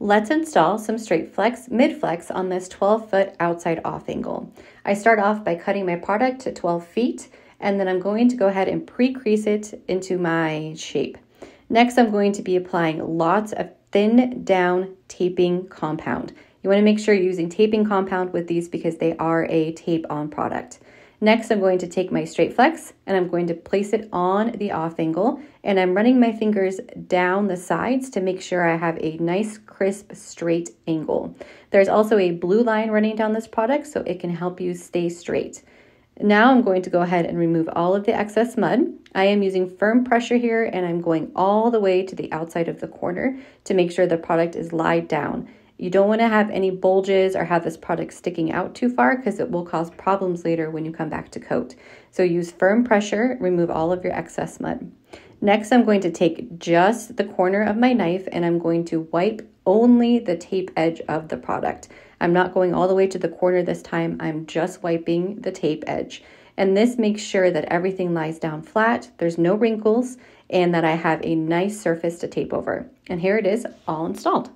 Let's install some Strait-Flex Mid-Flex on this 12-foot outside off angle. I start off by cutting my product to 12 feet, and then I'm going to go ahead and pre-crease it into my shape. Next, I'm going to be applying lots of thin down taping compound. You want to make sure you're using taping compound with these because they are a tape-on product. Next, I'm going to take my Strait-Flex and I'm going to place it on the off angle, and I'm running my fingers down the sides to make sure I have a nice, crisp, straight angle. There's also a blue line running down this product, so it can help you stay straight. Now I'm going to go ahead and remove all of the excess mud. I am using firm pressure here, and I'm going all the way to the outside of the corner to make sure the product is laid down. You don't want to have any bulges or have this product sticking out too far because it will cause problems later when you come back to coat. So use firm pressure, remove all of your excess mud. Next, I'm going to take just the corner of my knife and I'm going to wipe only the tape edge of the product. I'm not going all the way to the corner this time, I'm just wiping the tape edge. And this makes sure that everything lies down flat, there's no wrinkles, and that I have a nice surface to tape over. And here it is, all installed.